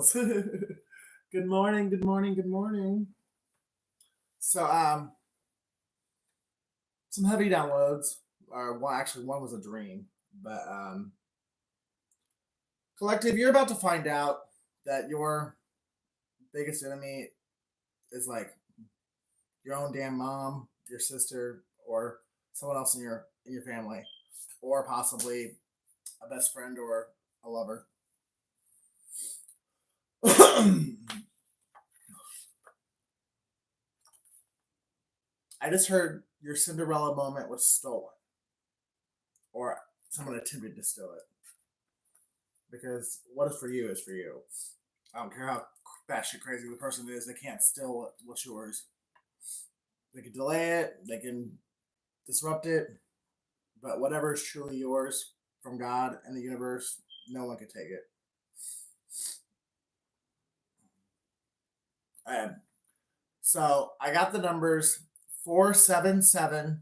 bells. Good morning, good morning, good morning. So, some heavy downloads, or well, actually, one was a dream, but collective, you're about to find out that your biggest enemy is like your own damn mom, your sister, or someone else in your family, or possibly a best friend or a lover. I just heard your Cinderella moment was stolen, or someone attempted to steal it. Because what is for you is for you. I don't care how batshit crazy the person is, they can't steal what's yours. They can delay it, they can disrupt it, but whatever is truly yours from God and the universe, no one can take it. Um, so I got the numbers 477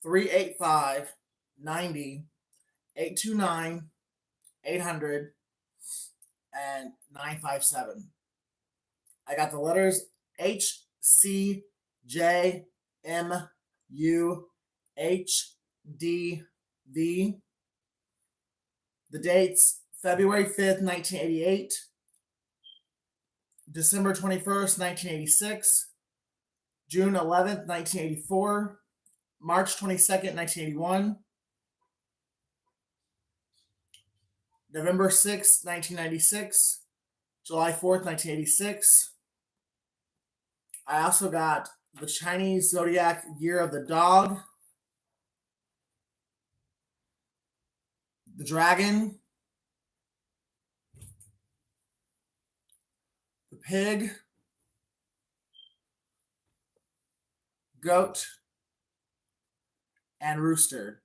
385 90 829 800 and 957. I got the letters H, C, J, M, U, H, D, V. The dates February 5th, 1988, December 21st, 1986, June 11th, 1984, March 22nd, 1981, November 6th, 1996, July 4th, 1986. I also got the Chinese Zodiac Year of the Dog, the Dragon, the Pig, Goat, and Rooster.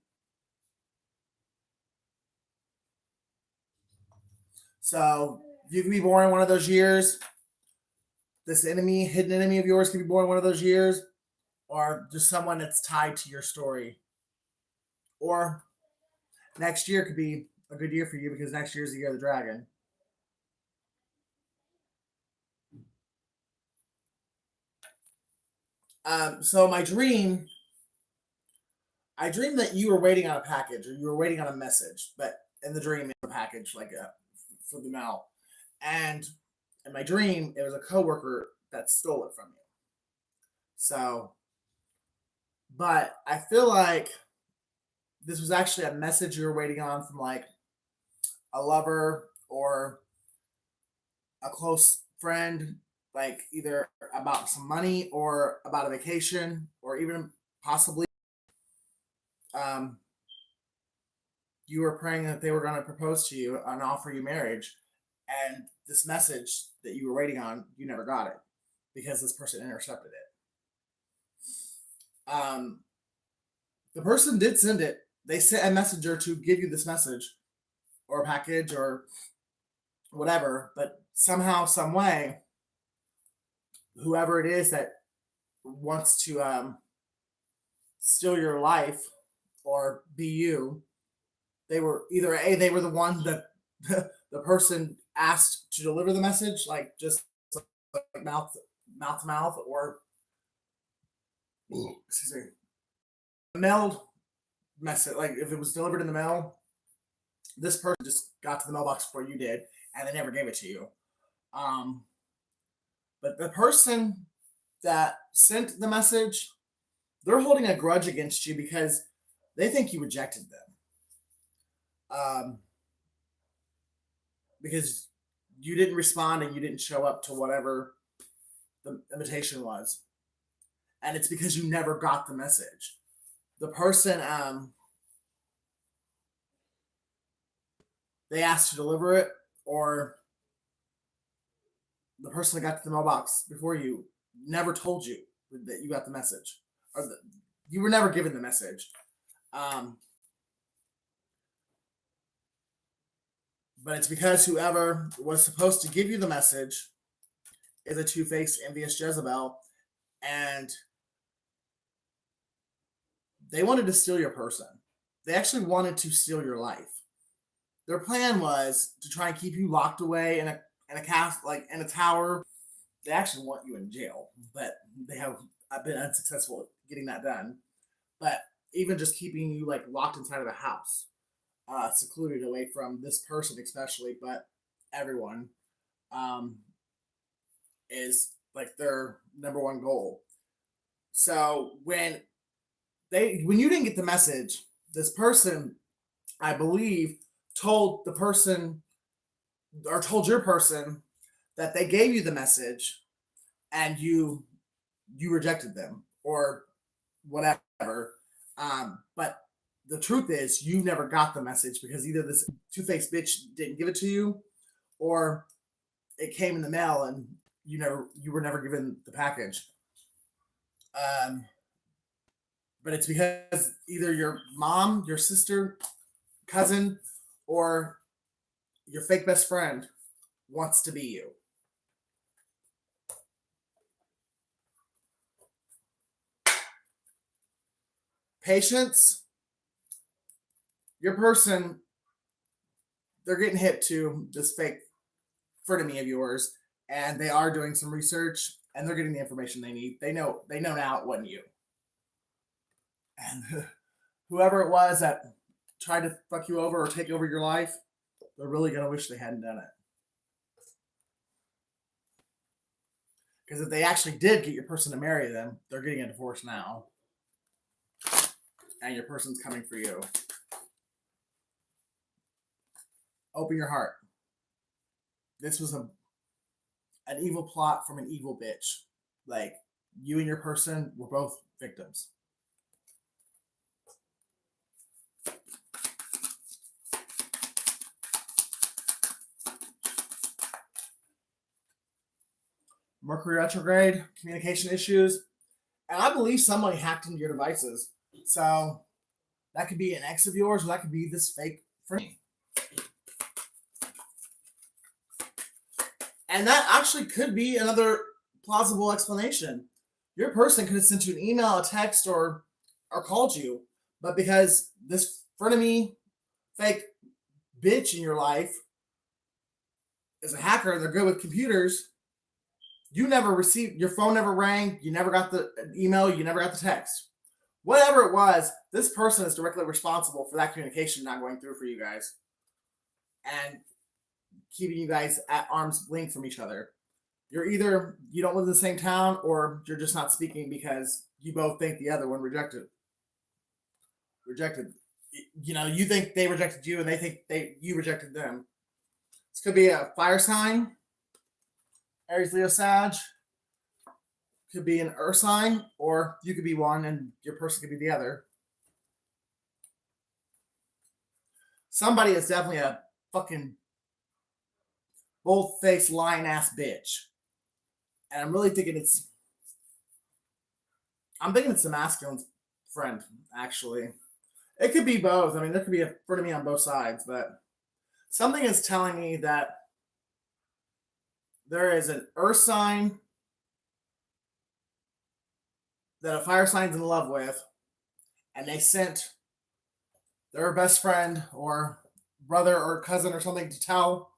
So you can be born in one of those years. This enemy, hidden enemy of yours, can be born in one of those years, or just someone that's tied to your story. Or next year could be a good year for you because next year is the year of the dragon. So my dream, I dreamed that you were waiting on a package or you were waiting on a message, but in the dream, a package like for the mail. And in my dream, it was a coworker that stole it from you. So, but I feel like this was actually a message you were waiting on from like a lover or a close friend, like either about some money or about a vacation or even possibly um, you were praying that they were going to propose to you and offer you marriage. And this message that you were waiting on, you never got it because this person intercepted it. The person did send it. They sent a messenger to give you this message or a package or whatever, but somehow, some way, whoever it is that wants to steal your life or be you, they were either they were the one that the person asked to deliver the message, like just like mouth to mouth, or excuse me, mailed message. Like if it was delivered in the mail, this person just got to the mailbox before you did, and they never gave it to you. Um, but the person that sent the message, they're holding a grudge against you because they think you rejected them. Because you didn't respond and you didn't show up to whatever the invitation was. And it's because you never got the message. The person, they asked to deliver it, or the person that got to the mailbox before you never told you that you got the message, or you were never given the message. But it's because whoever was supposed to give you the message is a two-faced, envious Jezebel, and they wanted to steal your person. They actually wanted to steal your life. Their plan was to try and keep you locked away in a cast like in a tower. They actually want you in jail, but they have been unsuccessful at getting that done. But even just keeping you like locked inside of a house, secluded away from this person, especially, but everyone, um, is like their number one goal. So when you didn't get the message, this person, I believe, told the person or told your person that they gave you the message and you rejected them or whatever. But the truth is, you never got the message because either this two-faced bitch didn't give it to you, or it came in the mail and you were never given the package. Um, but it's because either your mom, your sister, cousin, or your fake best friend wants to be you. Patience, your person, they're getting hit to this fake frenemy of yours, and they are doing some research and they're getting the information they need. They know now it wasn't you. And whoever it was that tried to fuck you over or take over your life, they're really gonna wish they hadn't done it. Because if they actually did get your person to marry them, they're getting a divorce now. And your person's coming for you. Open your heart. This was an evil plot from an evil bitch. Like, you and your person were both victims. Mercury retrograde, communication issues, and I believe somebody hacked into your devices. So that could be an ex of yours, or that could be this fake friend. And that actually could be another plausible explanation. Your person could have sent you an email, a text, or called you, but because this frenemy, fake bitch in your life is a hacker and they're good with computers, you never received, your phone never rang, you never got the email, you never got the text. Whatever it was, this person is directly responsible for that communication not going through for you guys and keeping you guys at arm's length from each other. You're either you don't live in the same town or you're just not speaking because you both think the other one rejected. You know, you think they rejected you and they think you rejected them. This could be a fire sign, Aries, Leo, Sag. Could be an earth sign, or you could be one and your person could be the other. Somebody is definitely a fucking bold-faced lying ass bitch. And I'm really thinking it's the masculine friend, actually. It could be both. I mean, there could be a frenemy on both sides, but something is telling me that there is an earth sign that a fire sign's in love with, and they sent their best friend or brother or cousin or something to tell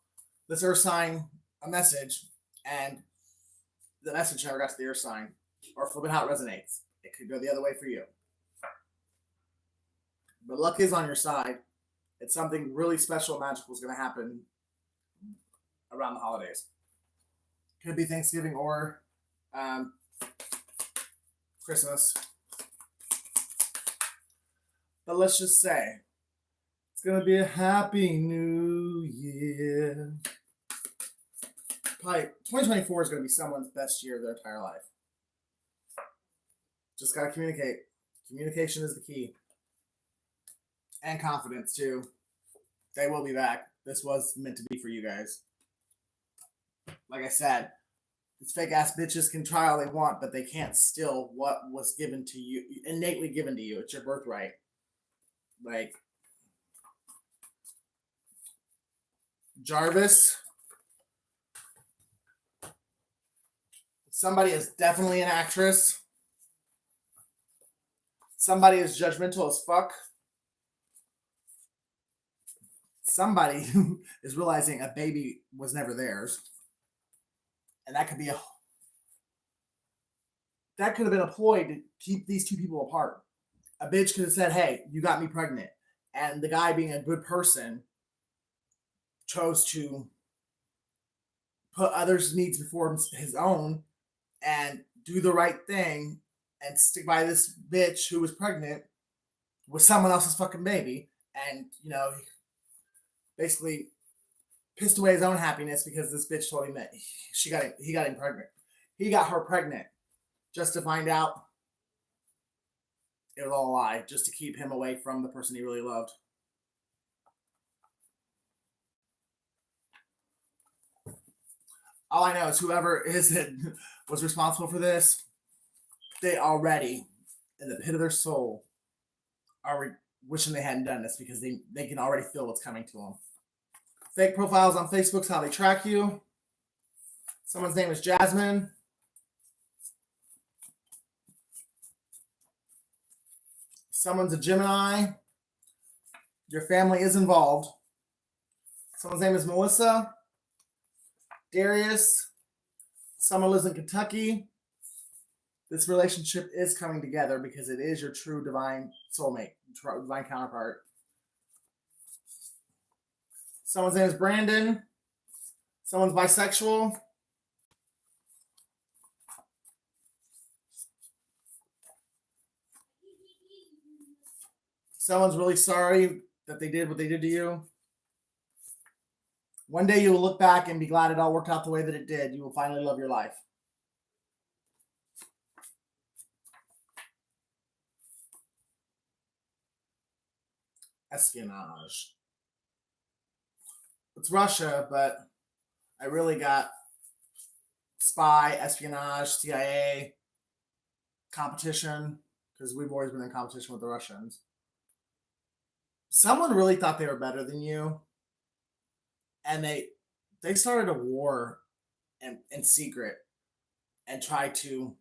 this earth sign a message, and the message never got to the earth sign, or flipping how it resonates. It could go the other way for you. But luck is on your side. It's something really special and magical is going to happen around the holidays. Could be Thanksgiving or Christmas. But let's just say it's going to be a happy new year. Probably 2024 is going to be someone's best year of their entire life. Just got to communicate. Communication is the key. And confidence, too. They will be back. This was meant to be for you guys. Like I said, these fake ass bitches can try all they want, but they can't steal what was given to you, innately given to you. It's your birthright. Like, Jarvis. Somebody is definitely an actress. Somebody is judgmental as fuck. Somebody is realizing a baby was never theirs. And that could have been a ploy to keep these two people apart. A bitch could have said, "Hey, you got me pregnant," and the guy, being a good person, chose to put others' needs before his own and do the right thing and stick by this bitch who was pregnant with someone else's fucking baby, and basically pissed away his own happiness because this bitch told him that he got him pregnant. He got her pregnant just to find out it was all a lie, just to keep him away from the person he really loved. All I know is whoever is it was responsible for this, they already, in the pit of their soul, are wishing they hadn't done this because they can already feel what's coming to them. Fake profiles on Facebook's how they track you. Someone's name is Jasmine. Someone's a Gemini. Your family is involved. Someone's name is Melissa. Darius. Someone lives in Kentucky. This relationship is coming together because it is your true divine soulmate, divine counterpart. Someone's name is Brandon. Someone's bisexual. Someone's really sorry that they did what they did to you. One day you will look back and be glad it all worked out the way that it did. You will finally love your life. Espionage. It's Russia, but I really got spy, espionage, CIA, competition, because we've always been in competition with the Russians. Someone really thought they were better than you, and they started a war in secret and tried to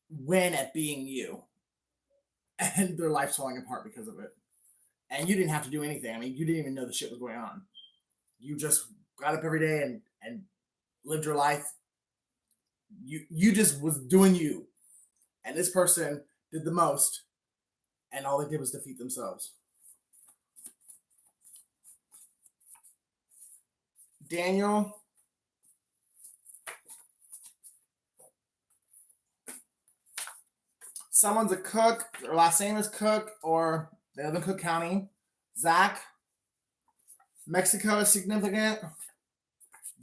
win at being you, and their life's falling apart because of it. And you didn't have to do anything. I mean, you didn't even know the shit was going on. You just got up every day and lived your life. You just was doing you, and this person did the most, and all they did was defeat themselves. Daniel. Someone's a Cook. Their last name is Cook, or they live in Cook County. Zach. Mexico is significant.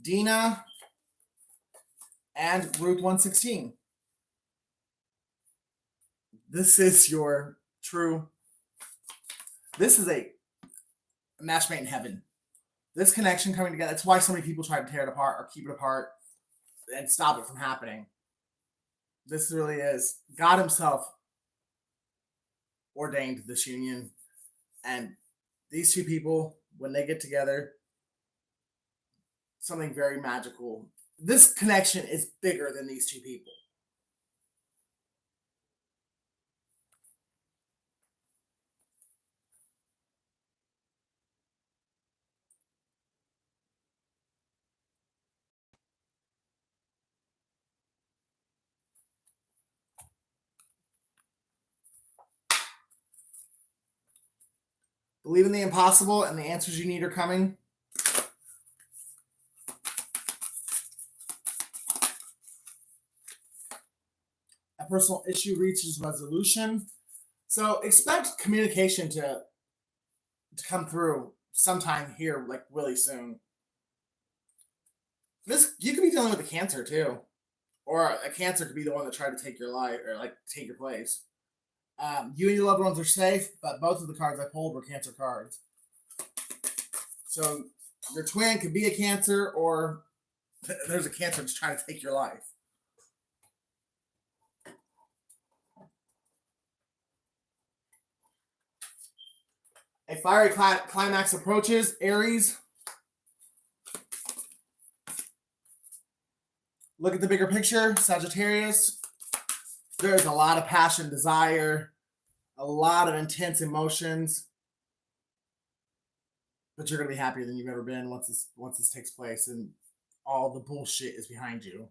Dina. And Ruth 116. This is your true. This is a match made in heaven. This connection coming together. That's why so many people try to tear it apart or keep it apart and stop it from happening. This really is. God himself ordained this union. And these two people, when they get together, something very magical. This connection is bigger than these two people. Believe in the impossible, and the answers you need are coming. A personal issue reaches resolution. So expect communication to come through sometime here, like really soon. This, you could be dealing with a cancer too, or a cancer could be the one that tried to take your life or like take your place. You and your loved ones are safe, but both of the cards I pulled were cancer cards. So your twin could be a cancer, or there's a cancer that's trying to take your life. A fiery climax approaches, Aries. Look at the bigger picture, Sagittarius. There's a lot of passion, desire, a lot of intense emotions, but you're going to be happier than you've ever been once this takes place. And all the bullshit is behind you.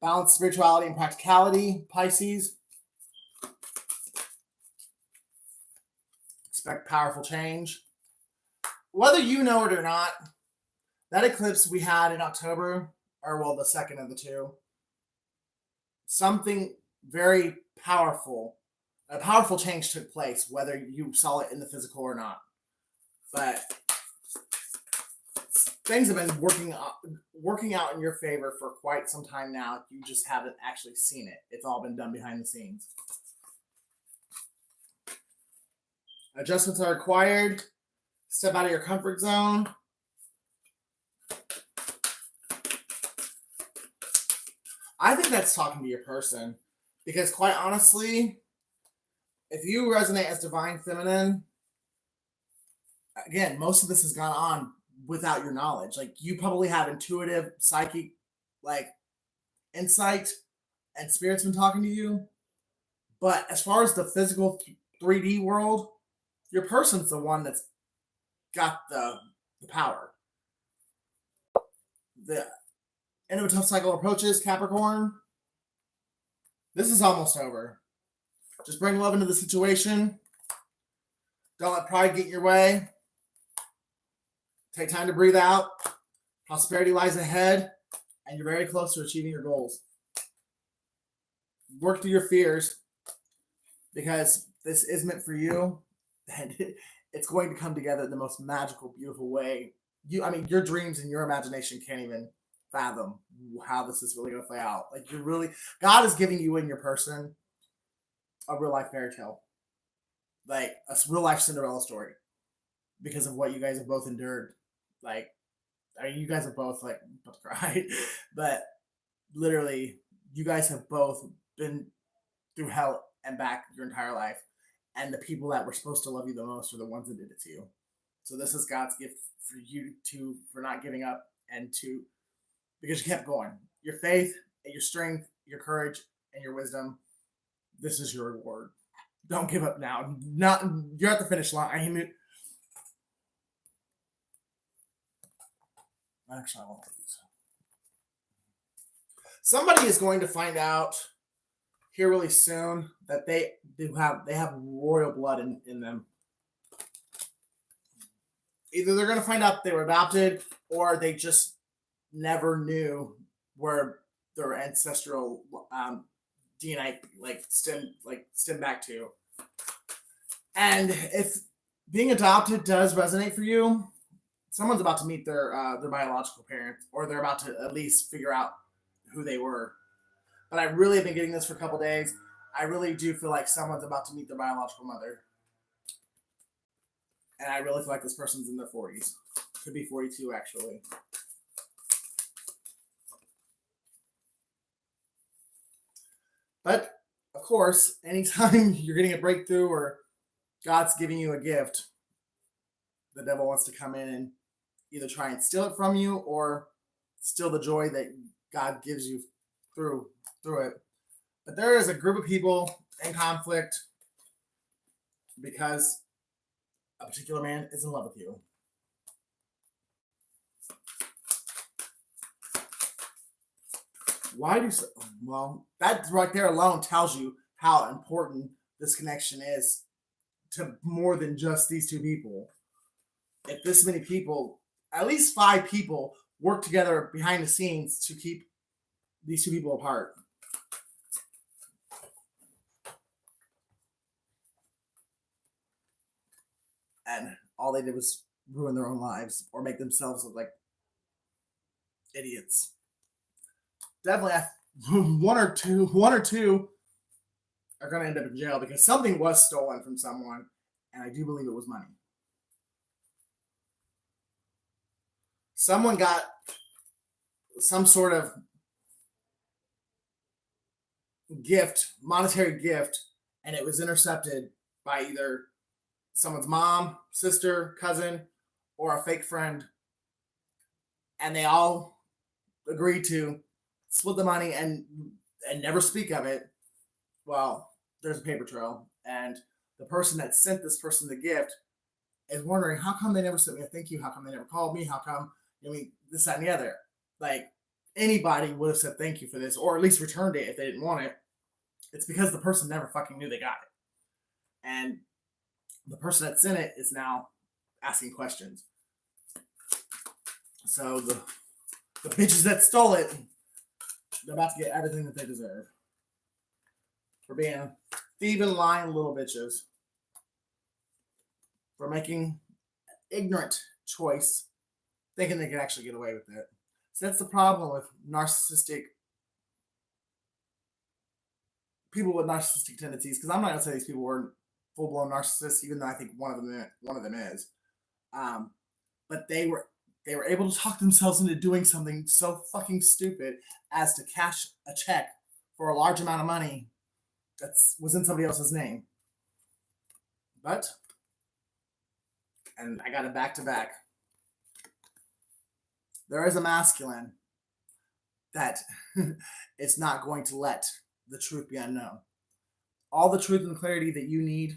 Balance spirituality and practicality, Pisces. Expect powerful change. Whether you know it or not, that eclipse we had in October, or well, the second of the two, something very powerful, a powerful change took place, whether you saw it in the physical or not. But things have been working out in your favor for quite some time now. You just haven't actually seen it. It's all been done behind the scenes. Adjustments are required. Step out of your comfort zone. I think that's talking to your person. Because quite honestly, if you resonate as divine feminine, again, most of this has gone on without your knowledge. Like, you probably have intuitive, psychic, like, insight, and spirit's been talking to you. But as far as the physical 3D world, your person's the one that's got the power. The end of a tough cycle approaches, Capricorn. This is almost over. Just bring love into the situation. Don't let pride get in your way. Take time to breathe out. Prosperity lies ahead, and you're very close to achieving your goals. Work through your fears, because this is meant for you, and it's going to come together in the most magical, beautiful way. Your dreams and your imagination can't even fathom how this is really going to play out. Like, God is giving you and your person a real life fairy tale, like a real life Cinderella story, because of what you guys have both endured. Like, you guys are both like about to cry, but literally, you guys have both been through hell and back your entire life, and the people that were supposed to love you the most are the ones that did it to you. So this is God's gift for you for not giving up, and because you kept going. Your faith, your strength, your courage, and your wisdom. This is your reward. Don't give up now. You're at the finish line. Actually, I won't these. Somebody is going to find out here really soon that they have royal blood in them. Either they're going to find out they were adopted, or they just never knew where their ancestral DNA stem back to. And if being adopted does resonate for you, someone's about to meet their biological parents, or they're about to at least figure out who they were. But I really have been getting this for a couple days. I really do feel like someone's about to meet their biological mother. And I really feel like this person's in their 40s. Could be 42, actually. But, of course, anytime you're getting a breakthrough or God's giving you a gift, the devil wants to come in and either try and steal it from you, or steal the joy that God gives you through it. But there is a group of people in conflict because a particular man is in love with you. Well, that right there alone tells you how important this connection is to more than just these two people. If this many people, at least 5 people, work together behind the scenes to keep these two people apart. And all they did was ruin their own lives or make themselves look like idiots. Definitely, one or two are going to end up in jail because something was stolen from someone, and I do believe it was money. Someone got some sort of gift, monetary gift, and it was intercepted by either someone's mom, sister, cousin, or a fake friend. And they all agreed to split the money and never speak of it. Well, there's a paper trail, and the person that sent this person the gift is wondering, how come they never sent me a thank you? How come they never called me? How come, I mean, this, that, and the other. Like, anybody would have said thank you for this, or at least returned it if they didn't want it. It's because the person never fucking knew they got it. And the person that sent it is now asking questions. So the bitches that stole it, they're about to get everything that they deserve for being thieving, lying little bitches, for making ignorant choice, thinking they can actually get away with it. So that's the problem with narcissistic people with narcissistic tendencies. Because I'm not gonna say these people were full blown narcissists, even though I think one of them is. But they were able to talk themselves into doing something so fucking stupid as to cash a check for a large amount of money that was in somebody else's name. But, and I got it back to back, there is a masculine that is not going to let the truth be unknown. All the truth and clarity that you need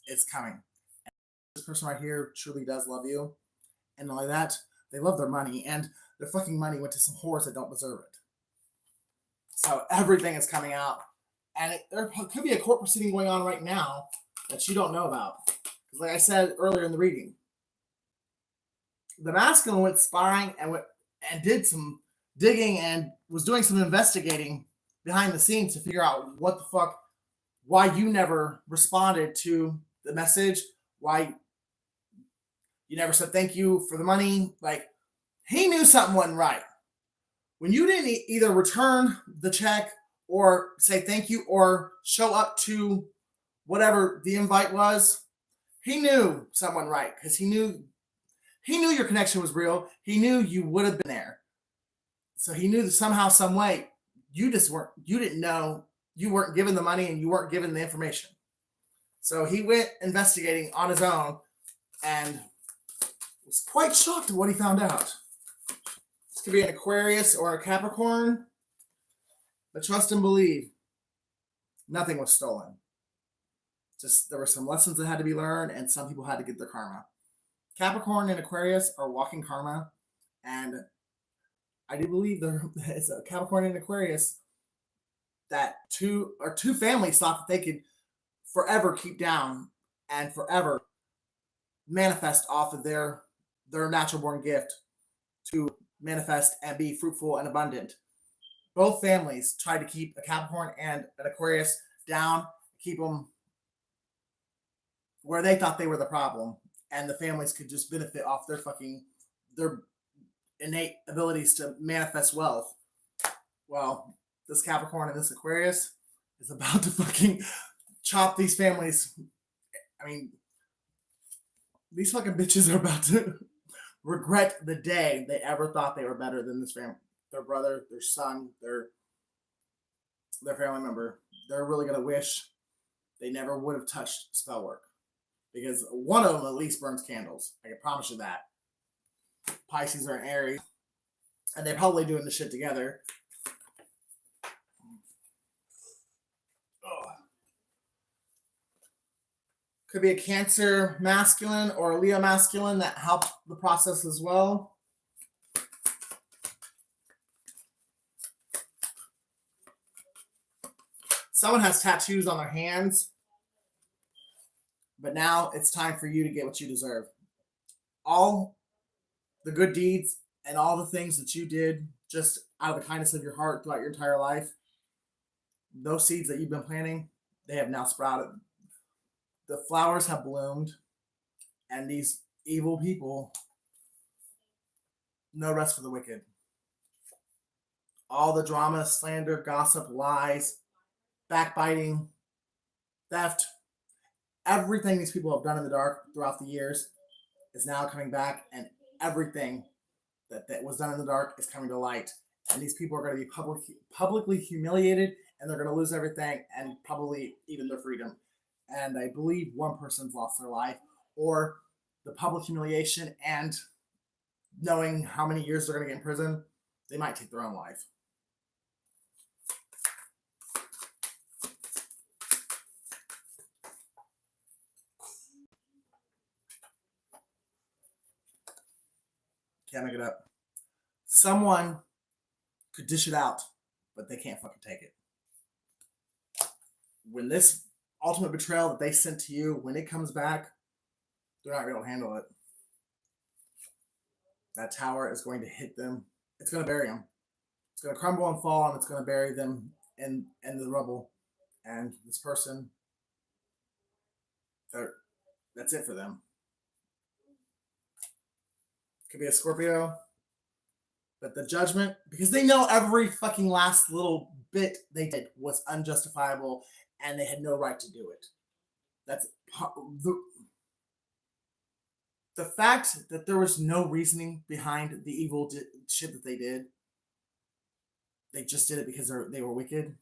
is coming. And this person right here truly does love you. And not only that, they love their money, and their fucking money went to some whores that don't deserve it. So everything is coming out. And there could be a court proceeding going on right now that you don't know about. Because like I said earlier in the reading, the masculine went spying and did some digging and was doing some investigating behind the scenes to figure out what the fuck, why you never responded to the message, why you never said thank you for the money. Like, he knew something wasn't right. When you didn't either return the check or say thank you or show up to whatever the invite was, he knew something wasn't right, because he knew your connection was real. He knew you would have been there. So he knew that somehow, some way, you didn't know, you weren't given the money and you weren't given the information. So he went investigating on his own and was quite shocked at what he found out. This could be an Aquarius or a Capricorn, but trust and believe, nothing was stolen. Just there were some lessons that had to be learned, and some people had to get their karma. Capricorn and Aquarius are walking karma, and I do believe there is a Capricorn and Aquarius that two families thought that they could forever keep down and forever manifest off of their natural born gift to manifest and be fruitful and abundant. Both families tried to keep a Capricorn and an Aquarius down, keep them where they thought they were the problem, and the families could just benefit off their innate abilities to manifest wealth. Well, this Capricorn and this Aquarius is about to fucking chop these families. I mean, these fucking bitches are about to regret the day they ever thought they were better than this family. Their brother, their son, their family member. They're really going to wish they never would have touched spell work. Because one of them at least burns candles. I can promise you that. Pisces are in Aries. And they're probably doing this shit together. Oh. Could be a Cancer masculine or a Leo masculine that helped the process as well. Someone has tattoos on their hands. But now it's time for you to get what you deserve. All the good deeds and all the things that you did just out of the kindness of your heart throughout your entire life, those seeds that you've been planting, they have now sprouted. The flowers have bloomed, and these evil people, no rest for the wicked. All the drama, slander, gossip, lies, backbiting, theft, everything these people have done in the dark throughout the years is now coming back, and everything that was done in the dark is coming to light. And these people are going to be publicly humiliated, and they're going to lose everything and probably even their freedom. And I believe one person's lost their life, or the public humiliation and knowing how many years they're going to get in prison, they might take their own life. Can't make it up. Someone could dish it out, but they can't fucking take it. When this ultimate betrayal that they sent to you, when it comes back, they're not able to handle it. That tower is going to hit them. It's going to bury them. It's going to crumble and fall, and it's going to bury them in the rubble. And this person, that's it for them. Could be a Scorpio. But the judgment, because they know every fucking last little bit they did was unjustifiable and they had no right to do it. That's the fact that there was no reasoning behind the evil shit that they did. They just did it because they were wicked.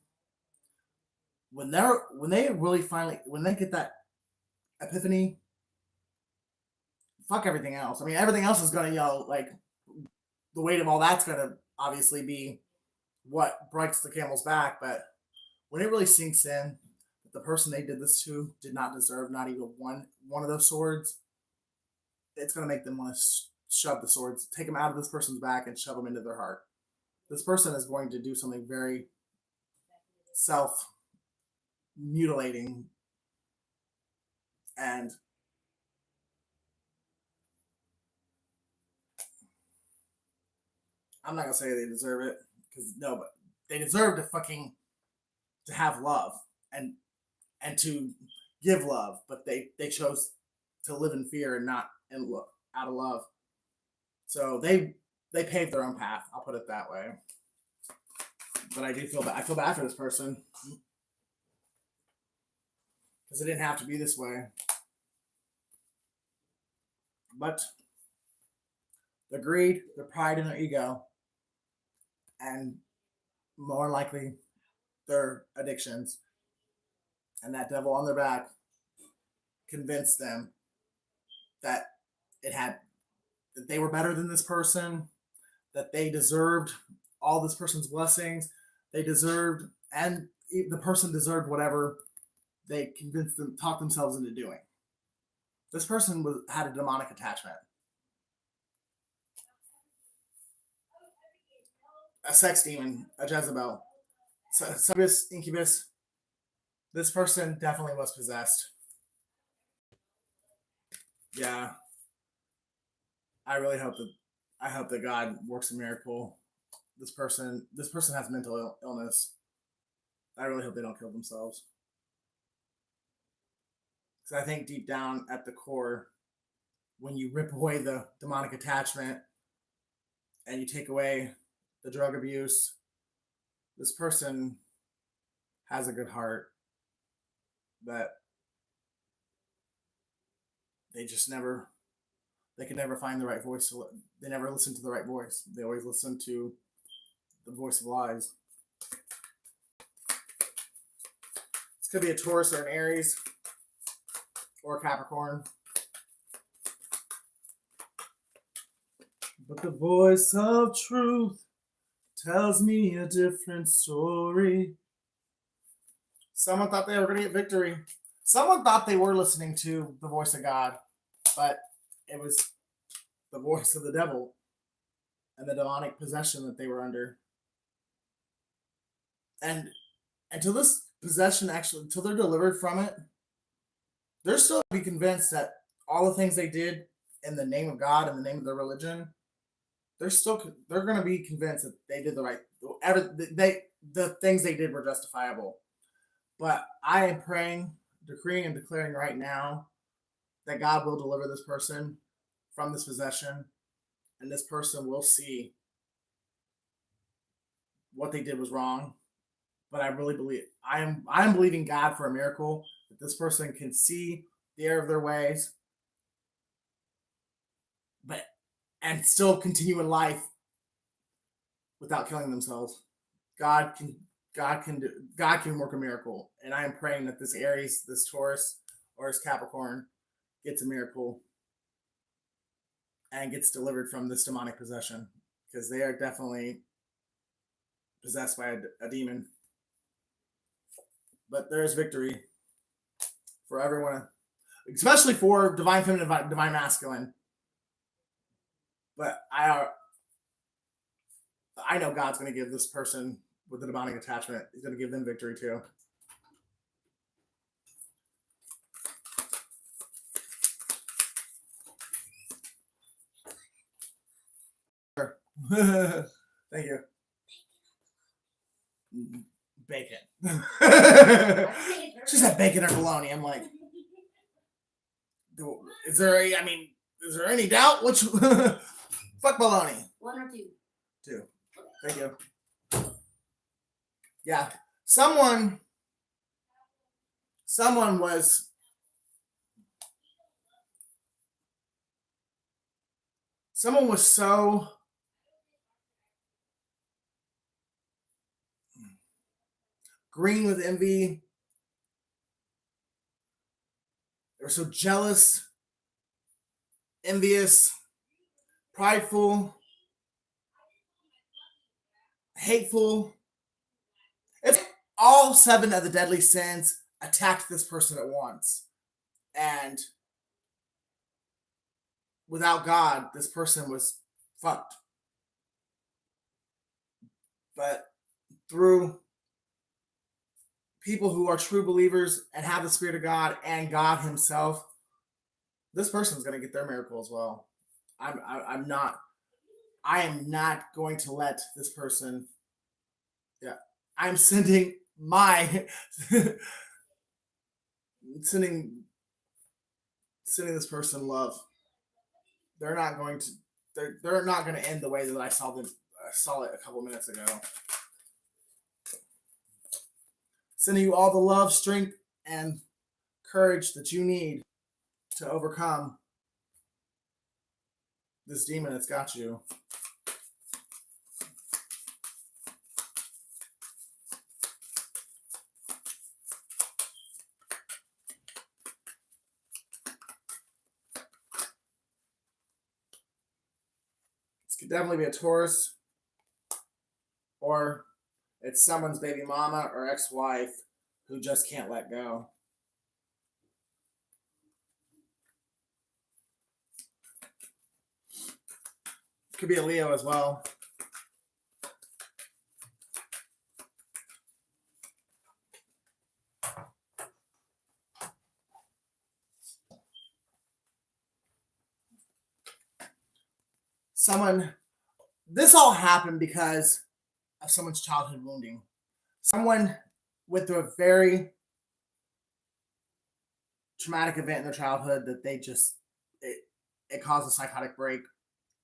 When they really finally, when they get that epiphany, fuck everything else. I mean, everything else is gonna, like, the weight of all that's gonna obviously be what breaks the camel's back. But when it really sinks in that the person they did this to did not deserve not even one of those swords, it's gonna make them want to shove the swords, take them out of this person's back and shove them into their heart. This person is going to do something very self-mutilating, and I'm not gonna say they deserve it, because no, but they deserve to have love and to give love, but they chose to live in fear and not out of love. So they paved their own path. I'll put it that way. But I do feel bad. I feel bad for this person because it didn't have to be this way. But the greed, the pride, and their ego, and more likely their addictions, and that devil on their back convinced them that that they were better than this person, that they deserved all this person's blessings. They deserved, and the person deserved whatever they talked themselves into doing. This person had a demonic attachment. A sex demon, a Jezebel, Succubus, Incubus. This person definitely was possessed. Yeah. I really hope that God works a miracle. This person has mental illness. I really hope they don't kill themselves. Because I think deep down at the core, when you rip away the demonic attachment and you take away the drug abuse, this person has a good heart, but they could never find the right voice. They never listen to the right voice. They always listen to the voice of lies. This could be a Taurus or an Aries or a Capricorn. But the voice of truth tells me a different story. Someone thought they were going to get victory. Someone thought they were listening to the voice of God, but it was the voice of the devil and the demonic possession that they were under. And until this possession until they're delivered from it, they're still going to be convinced that all the things they did in the name of God, in the name of their religion, they're going to be convinced that they did the things they did were justifiable. But I am praying, decreeing, and declaring right now that God will deliver this person from this possession, and this person will see what they did was wrong. But I really believe I am believing God for a miracle, that this person can see the error of their ways, and still continue in life without killing themselves. God can work a miracle, and I am praying that this Aries, this Taurus, or this Capricorn gets a miracle and gets delivered from this demonic possession, because they are definitely possessed by a demon. But there is victory for everyone, especially for divine feminine, divine masculine. But I know God's going to give this person with the demonic attachment, he's going to give them victory too. Thank you. Bacon. She said bacon or bologna. I'm like, is there any doubt? Which fuck bologna? One or two? Two. Thank you. Yeah. Someone was so green with envy. They were so jealous, envious, prideful, hateful. It's all 7 of the deadly sins attacked this person at once. And without God, this person was fucked. But through people who are true believers and have the Spirit of God and God Himself, this person's going to get their miracle as well. I am not going to let this person. Yeah, I'm sending sending this person love. They're not going to. They're not going to end the way that I saw it a couple minutes ago. Sending you all the love, strength, and courage that you need to overcome this demon that's got you. This could definitely be a Taurus, or it's someone's baby mama or ex-wife who just can't let go. Could be a Leo as well. This all happened because of someone's childhood wounding. Someone with a very traumatic event in their childhood that it caused a psychotic break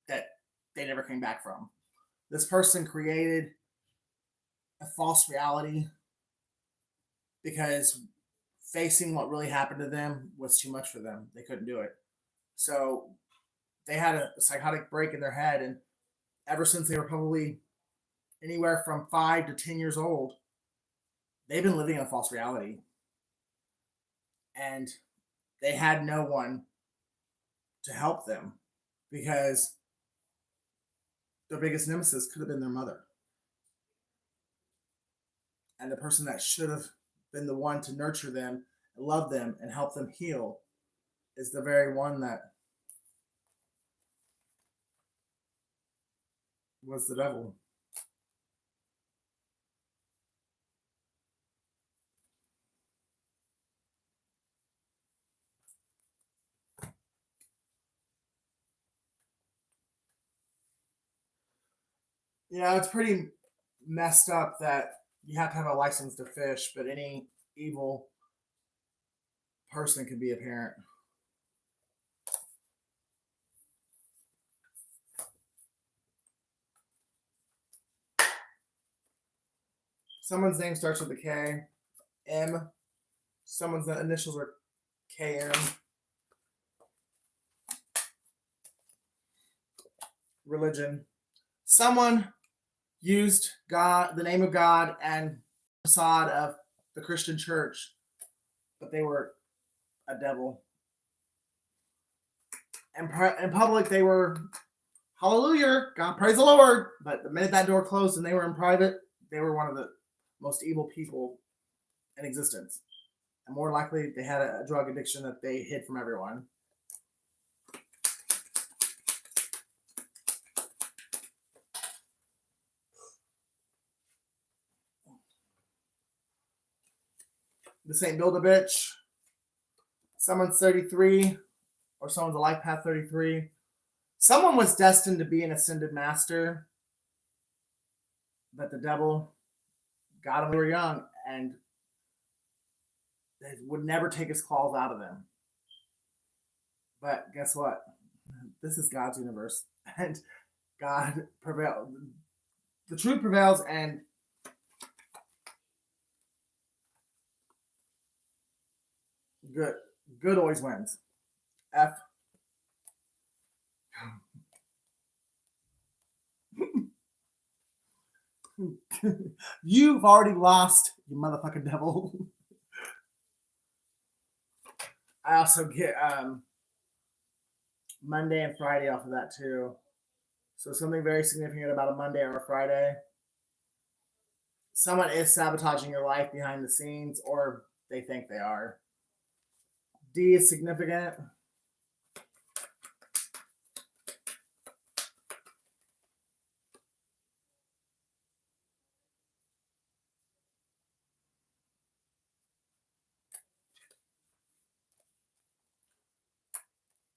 that they never came back from. This person created a false reality because facing what really happened to them was too much for them. They couldn't do it. So they had a psychotic break in their head, and ever since they were probably anywhere from 5 to 10 years old, they've been living in a false reality. And they had no one to help them because their biggest nemesis could have been their mother. And the person that should have been the one to nurture them, love them, and help them heal is the very one that was the devil. Yeah, it's pretty messed up that you have to have a license to fish, but any evil person can be a parent. Someone's name starts with a K, M. Someone's initials are KM. Religion. Someone used God, the name of God, and the facade of the Christian church, but they were a devil. In public, they were, hallelujah, God praise the Lord. But the minute that door closed and they were in private, they were one of the most evil people in existence. And more likely, they had a drug addiction that they hid from everyone. This ain't build a bitch. Someone's 33, or someone's a life path 33. Someone was destined to be an ascended master, but the devil got them when they were young and they would never take his claws out of them. But guess what? This is God's universe, and God prevails. The truth prevails, and good always wins. F. You've already lost, you motherfucking devil. I also get Monday and Friday off of that too. So something very significant about a Monday or a Friday. Someone is sabotaging your life behind the scenes, or they think they are. D is significant.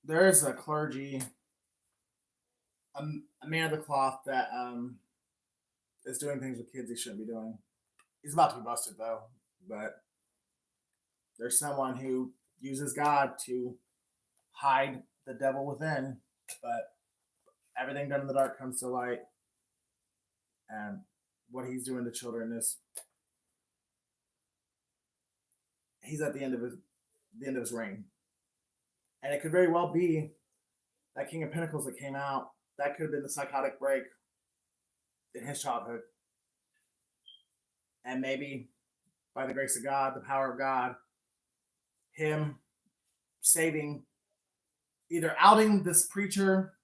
There's a clergy, a man of the cloth that is doing things with kids he shouldn't be doing. He's about to be busted though, but there's someone who uses God to hide the devil within, but everything done in the dark comes to light, and what he's doing to children is he's at the end of his reign. And it could very well be that King of Pentacles that came out, that could have been the psychotic break in his childhood. And maybe by the grace of God, the power of God, him saving, either outing this preacher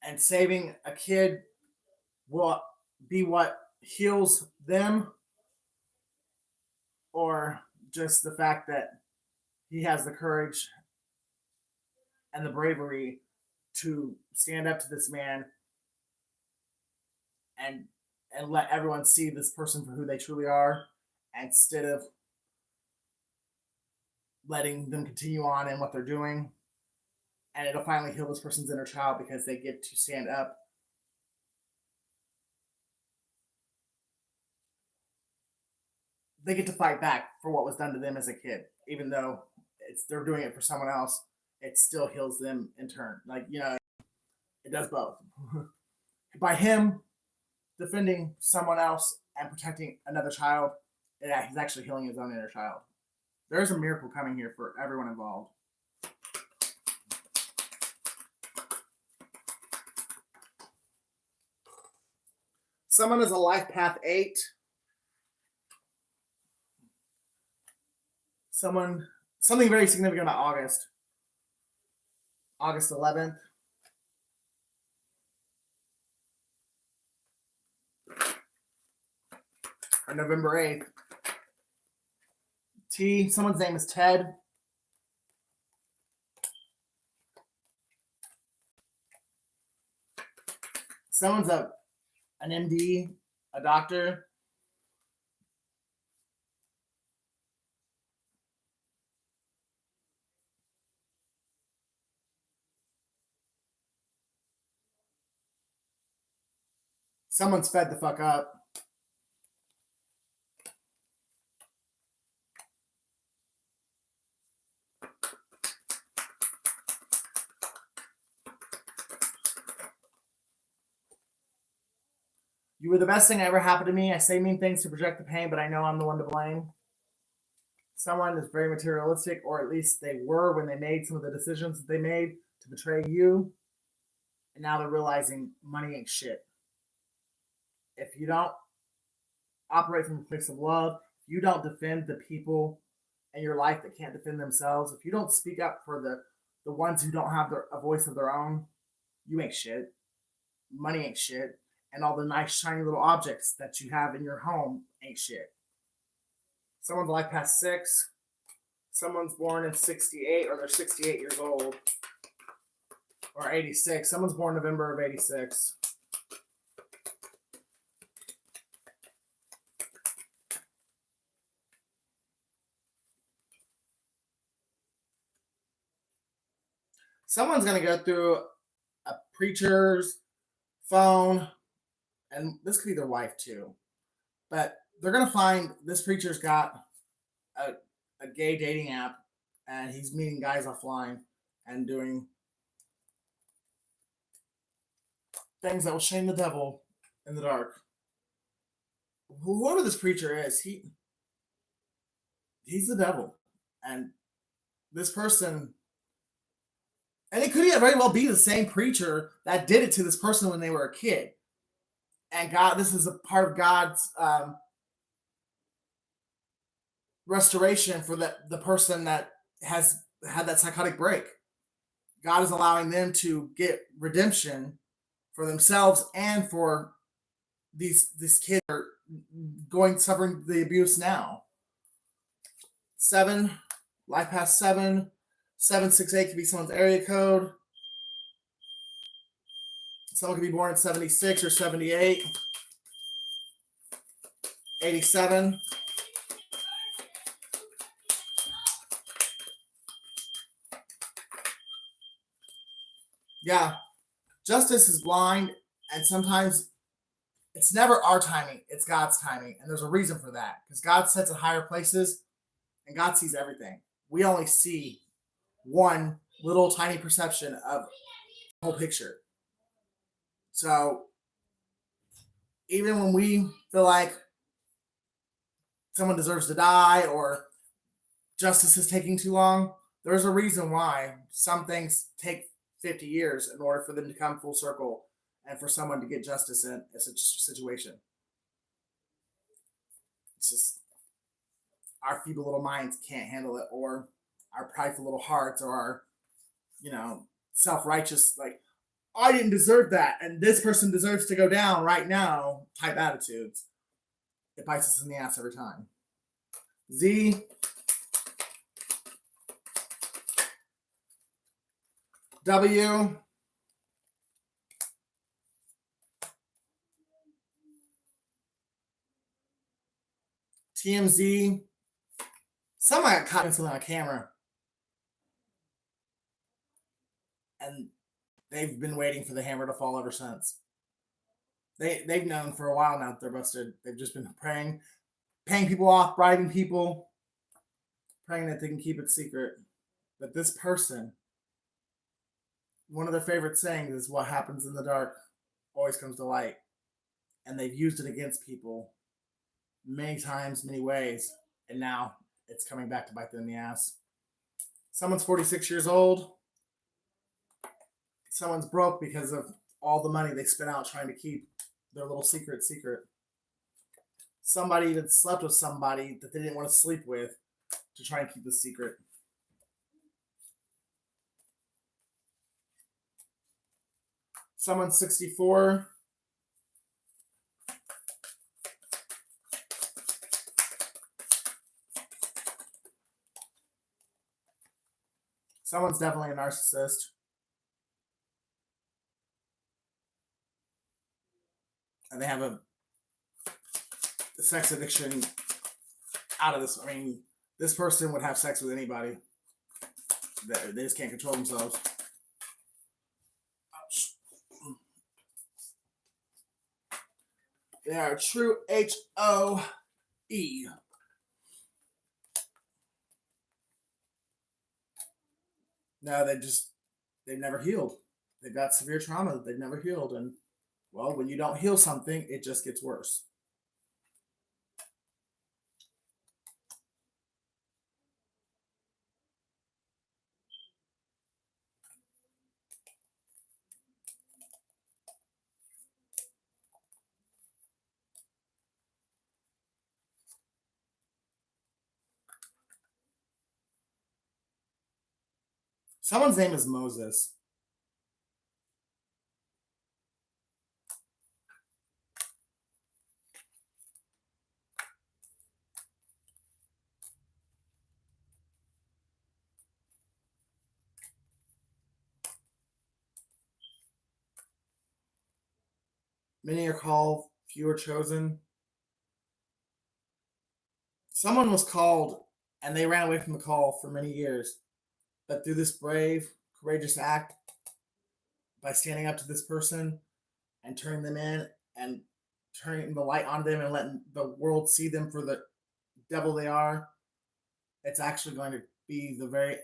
and saving a kid will be what heals them, or just the fact that he has the courage and the bravery to stand up to this man and let everyone see this person for who they truly are, instead of letting them continue on in what they're doing. And it'll finally heal this person's inner child because they get to stand up. They get to fight back for what was done to them as a kid, even though they're doing it for someone else. It still heals them in turn. Like, it does both. By him defending someone else and protecting another child, he's actually healing his own inner child. There's a miracle coming here for everyone involved. Someone is a life path 8. Something very significant about August 11th. Or November 8th. T, someone's name is Ted. Someone's an MD, a doctor. Someone's fed the fuck up. You were the best thing that ever happened to me. I say mean things to project the pain, but I know I'm the one to blame. Someone is very materialistic, or at least they were when they made some of the decisions that they made to betray you. And now they're realizing money ain't shit. If you don't operate from a place of love, if you don't defend the people in your life that can't defend themselves, if you don't speak up for the ones who don't have a voice of their own, you ain't shit. Money ain't shit. And all the nice shiny little objects that you have in your home ain't shit. Someone's life past 6. Someone's born in 68, or they're 68 years old. Or 86. Someone's born November of 86. Someone's going to go through a preacher's phone, and this could be their wife too, but they're going to find this preacher's got a, a gay dating app, and he's meeting guys offline and doing things that will shame the devil in the dark. Whoever this preacher is, he's the devil, and this person, and it could very well be the same preacher that did it to this person when they were a kid. And God, this is a part of God's restoration for the person that has had that psychotic break. God is allowing them to get redemption for themselves and for these kids are suffering the abuse now. 7, life past 768 could be someone's area code. Someone could be born in 76 or 78. 87. Yeah. Justice is blind, and sometimes it's never our timing, it's God's timing. And there's a reason for that. Because God sits at higher places and God sees everything. We only see one little tiny perception of the whole picture. So even when we feel like someone deserves to die or justice is taking too long, there's a reason why some things take 50 years in order for them to come full circle and for someone to get justice in such a situation. It's just our feeble little minds can't handle it, or our prideful little hearts, or our, self-righteous, like, I didn't deserve that, and this person deserves to go down right now type attitudes. It bites us in the ass every time. Z. W. TMZ. Somebody got caught in something on camera. And they've been waiting for the hammer to fall ever since. They've known for a while now that they're busted. They've just been paying people off, bribing people, praying that they can keep it secret. But this person, one of their favorite sayings is, what happens in the dark always comes to light. And they've used it against people many times, many ways. And now it's coming back to bite them in the ass. Someone's 46 years old. Someone's broke because of all the money they spent out trying to keep their little secret. Somebody that slept with somebody that they didn't want to sleep with to try and keep the secret. Someone's 64. Someone's definitely a narcissist. And they have a sex addiction out of this. I mean, this person would have sex with anybody. They just can't control themselves. They are true HOE. No, they've never healed. They've got severe trauma that they've never healed. And, well, when you don't heal something, it just gets worse. Someone's name is Moses. Many are called, few are chosen. Someone was called, and they ran away from the call for many years. But through this brave, courageous act by standing up to this person and turning them in and turning the light on them and letting the world see them for the devil they are, it's actually going to be the very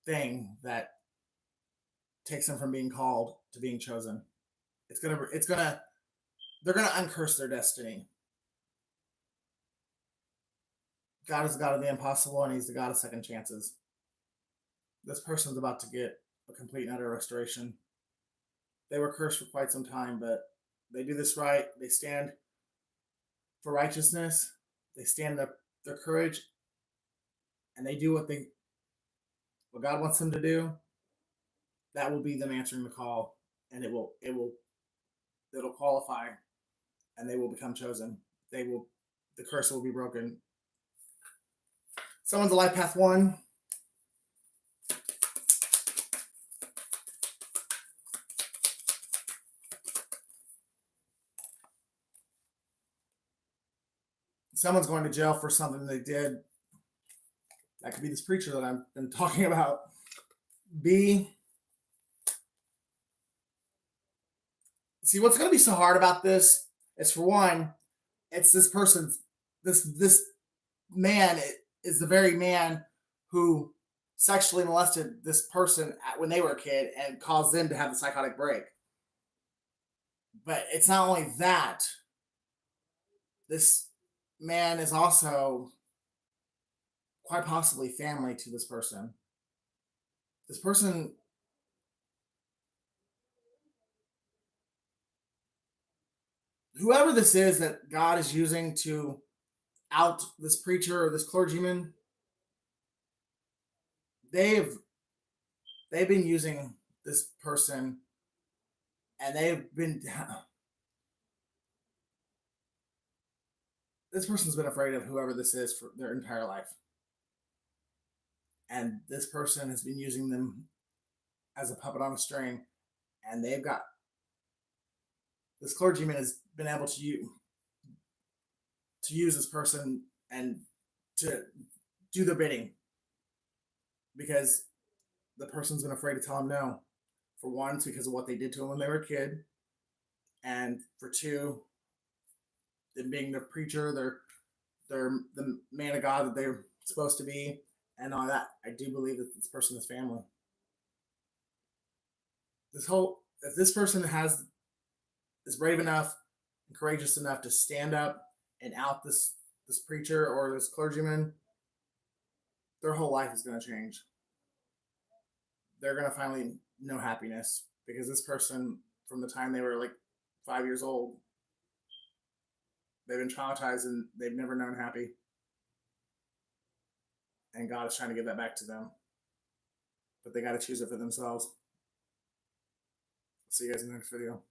thing that takes them from being called to being chosen. They're gonna uncurse their destiny. God is the God of the impossible, and He's the God of second chances. This person's about to get a complete and utter restoration. They were cursed for quite some time, but they do this right. They stand for righteousness. They stand up their courage, and they do what God wants them to do. That will be them answering the call, and it'll qualify, and they will become chosen. The curse will be broken. Someone's a life path 1. Someone's going to jail for something they did. That could be this preacher that I've been talking about. B. See, what's going to be so hard about this is, for one, it's this person's, this man is the very man who sexually molested this person when they were a kid and caused them to have the psychotic break. But it's not only that. This man is also quite possibly family to this person. This person whoever this is that God is using to out this preacher or this clergyman, they've been using this person, and this person's been afraid of whoever this is for their entire life. And this person has been using them as a puppet on a string, and this clergyman has been able to use this person and to do their bidding, because the person's been afraid to tell him no. For one, it's because of what they did to him when they were a kid, and for two, them being the preacher, they're the man of God that they're supposed to be, and all that. I do believe that this person is family. If this person is brave enough and courageous enough to stand up and out this preacher or this clergyman, their whole life is going to change. They're going to finally know happiness, because this person, from the time they were like 5 years old, they've been traumatized and they've never known happy. And God is trying to give that back to them. But they got to choose it for themselves. See you guys in the next video.